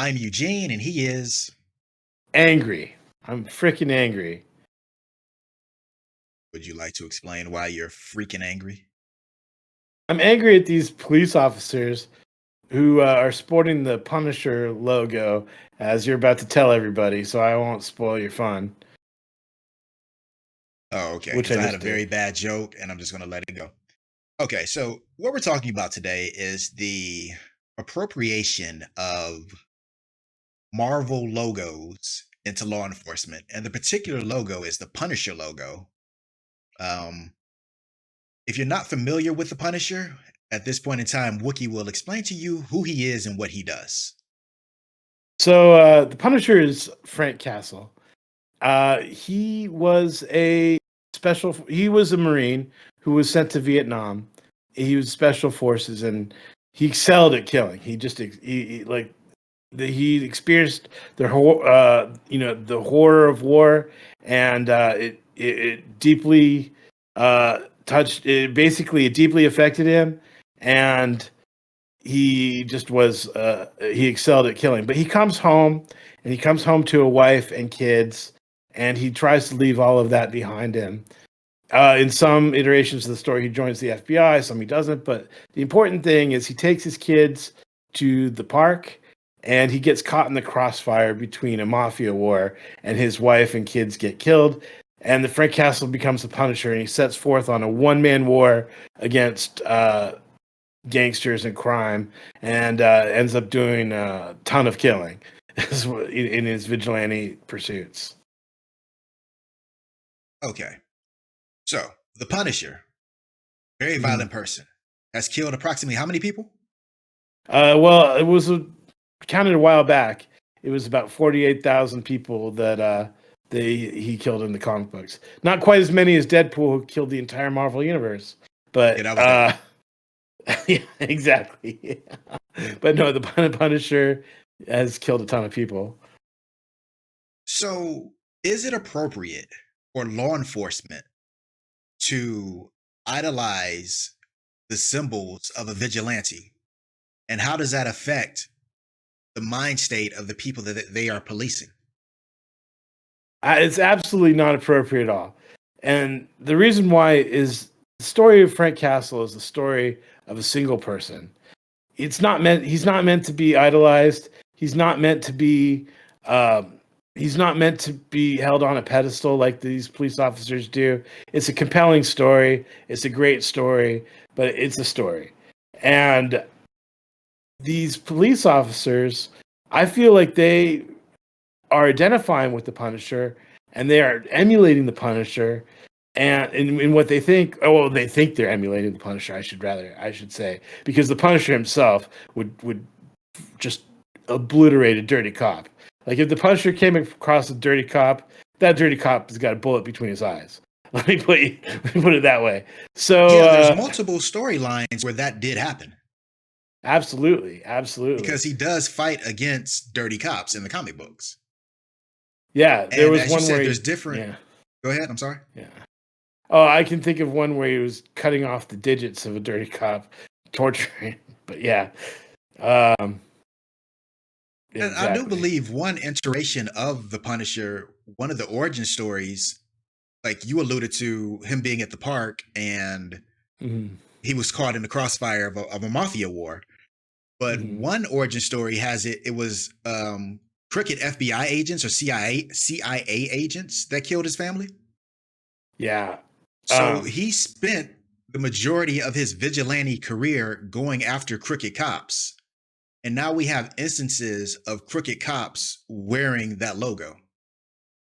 I'm Eugene, and he is. Angry. I'm freaking angry. Would you like to explain why you're freaking angry? I'm angry at these police officers who are sporting the Punisher logo, as you're about to tell everybody, so I won't spoil your fun. Oh, okay, Which because I I had a just very did. bad joke, and I'm just going to let it go. Okay, so what we're talking about today is the appropriation of Marvel logos into law enforcement, and the particular logo is the Punisher logo. Um, if you're not familiar with the Punisher, at this point in time, Wookie will explain to you who he is and what he does. So the Punisher is Frank Castle. He was he was a Marine who was sent to Vietnam. He was special forces and he excelled at killing. He experienced the horror of war, and it deeply touched. It deeply affected him, and he just was he excelled at killing. But he comes home to a wife and kids, and he tries to leave all of that behind him. In some iterations of the story, he joins the FBI, some he doesn't. But the important thing is he takes his kids to the park and he gets caught in the crossfire between a mafia war, and his wife and kids get killed. And the Frank Castle becomes the Punisher, and he sets forth on a one-man war against gangsters and crime, and ends up doing a ton of killing in his vigilante pursuits. Okay, so the Punisher, very violent person, has killed approximately how many people? Well, it was counted a while back. It was about 48,000 people that he killed in the comic books. Not quite as many as Deadpool, who killed the entire Marvel universe. But Yeah, that was Deadpool. yeah, exactly. But no, the Punisher has killed a ton of people. So, is it appropriate for law enforcement to idolize the symbols of a vigilante? And how does that affect the mind state of the people that they are policing? It's absolutely not appropriate at all. And the reason why is the story of Frank Castle is the story of a single person. He's not meant to be idolized. He's not meant to be um, he's not meant to be held on a pedestal like these police officers do. It's a compelling story. It's a great story, but it's a story. And these police officers, I feel like they are identifying with the Punisher and they are emulating the Punisher, and in what they think. Oh, well, they think they're emulating the Punisher. I should say, because the Punisher himself would just obliterate a dirty cop. Like if the Punisher came across a dirty cop, that dirty cop has got a bullet between his eyes. Let me put it that way. So Yeah, there's multiple storylines where that did happen. absolutely. Because he does fight against dirty cops in the comic books. Yeah, there And was as you one said, where there's different. yeah. Go ahead. I'm sorry. Yeah. Oh, I can think of one where he was cutting off the digits of a dirty cop, torturing. But yeah, um, And I do exactly. believe one iteration of the Punisher, one of the origin stories, like you alluded to him being at the park and Hmm. he was caught in the crossfire of a mafia war. But Hmm. one origin story has it was crooked FBI agents or CIA agents that killed his family. Yeah. So he spent the majority of his vigilante career going after crooked cops. And now we have instances of crooked cops wearing that logo.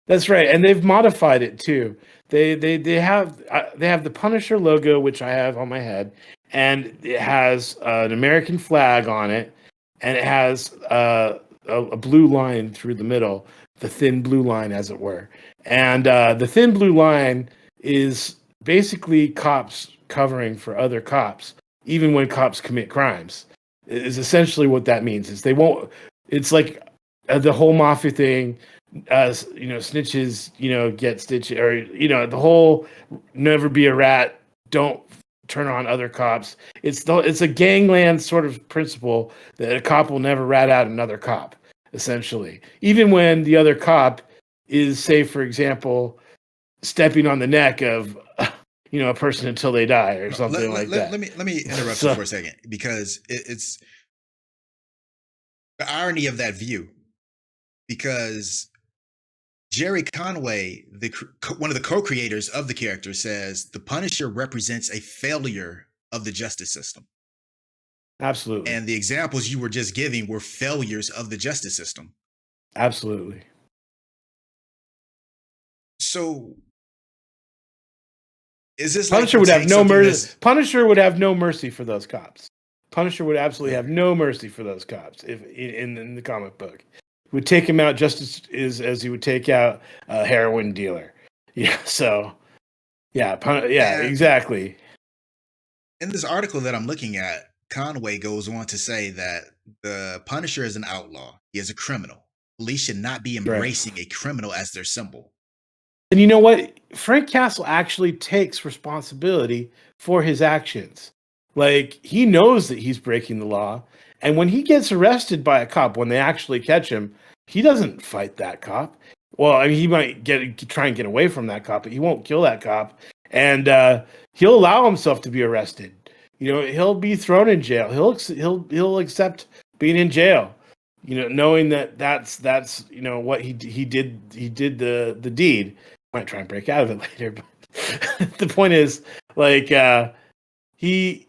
That's right, and they've modified it too. They have the Punisher logo, which I have on my head, and it has an American flag on it, and it has a blue line through the middle, the thin blue line, as it were. And the thin blue line is basically cops covering for other cops, even when cops commit crimes. Is essentially what that means. Is they won't. It's like the whole mafia thing, snitches, get stitched, or the whole never be a rat, don't turn on other cops. It's a gangland sort of principle that a cop will never rat out another cop. essentially. Even when the other cop is, say, for example, stepping on the neck of a person until they die or No, something like that. let me interrupt you So for a second because it's the irony of that view. Because Gerry Conway, one of the co-creators of the character, says the Punisher represents a failure of the justice system. absolutely. And the examples you were just giving were failures of the justice system. Absolutely. So is this like Punisher you would have take no something mercy. that's Punisher would have no mercy for those cops. Punisher would absolutely have no mercy for those cops if in the comic book. Would take him out just as he would take out a heroin dealer. Yeah. So yeah, and exactly. in this article that I'm looking at, Conway goes on to say that the Punisher is an outlaw. He is a criminal. Police should not be Right. embracing a criminal as their symbol. And you know what? Frank Castle actually takes responsibility for his actions. Like, he knows that he's breaking the law. And when he gets arrested by a cop, when they actually catch him, he doesn't fight that cop. Well, I mean, he might try and get away from that cop, but he won't kill that cop. And he'll allow himself to be arrested. He'll be thrown in jail. He'll accept being in jail. Knowing that that's what he did. He did the deed. Might try and break out of it later, but the point is, like, he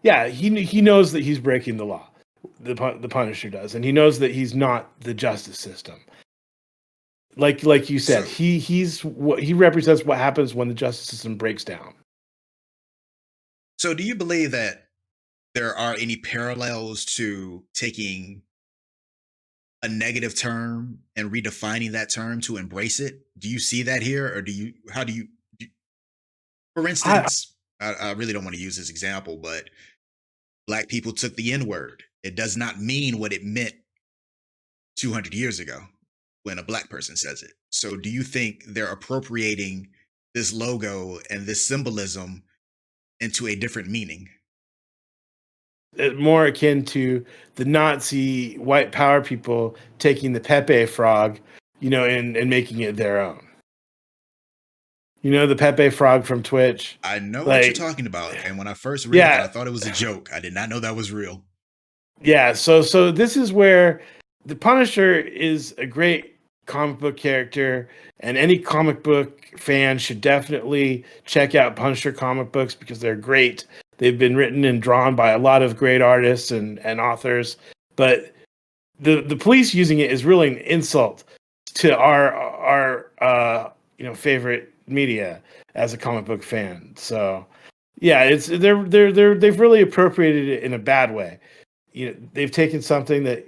he knows that he's breaking the law. The Punisher does, and he knows that he's not the justice system. Like you said, So he represents what happens when the justice system breaks down. so do you believe that there are any parallels to taking a negative term and redefining that term to embrace it? Do you see that here, or how do you for I instance, I really don't want to use this example, but black people took the N word. It does not mean what it meant 200 years ago when a black person says it. So do you think they're appropriating this logo and this symbolism into a different meaning? more akin to the Nazi white power people taking the Pepe frog, and making it their own. The Pepe frog from Twitch. I know what you're Like, talking about, and when I first read that, I yeah, thought it was a joke. I did not know that was real. yeah. So this is where the Punisher is a great comic book character, and any comic book fan should definitely check out Punisher comic books because they're great. They've been written and drawn by a lot of great artists and authors, but the police using it is really an insult to our favorite media as a comic book fan. So yeah, they've really appropriated it in a bad way. They've taken something that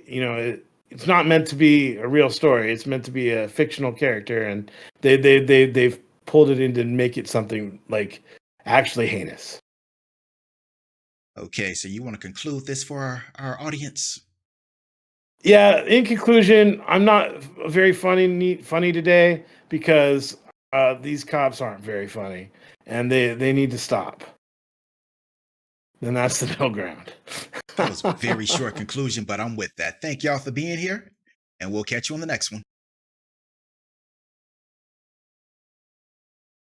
it's not meant to be a real story. It's meant to be a fictional character, and they've pulled it in to make it something like actually heinous. Okay, so you want to conclude this for our audience? Yeah. In conclusion, I'm not very funny today because these cops aren't very funny, and they need to stop. And that's the middle ground. That was a very short conclusion, but I'm with that. Thank y'all for being here, and we'll catch you on the next one.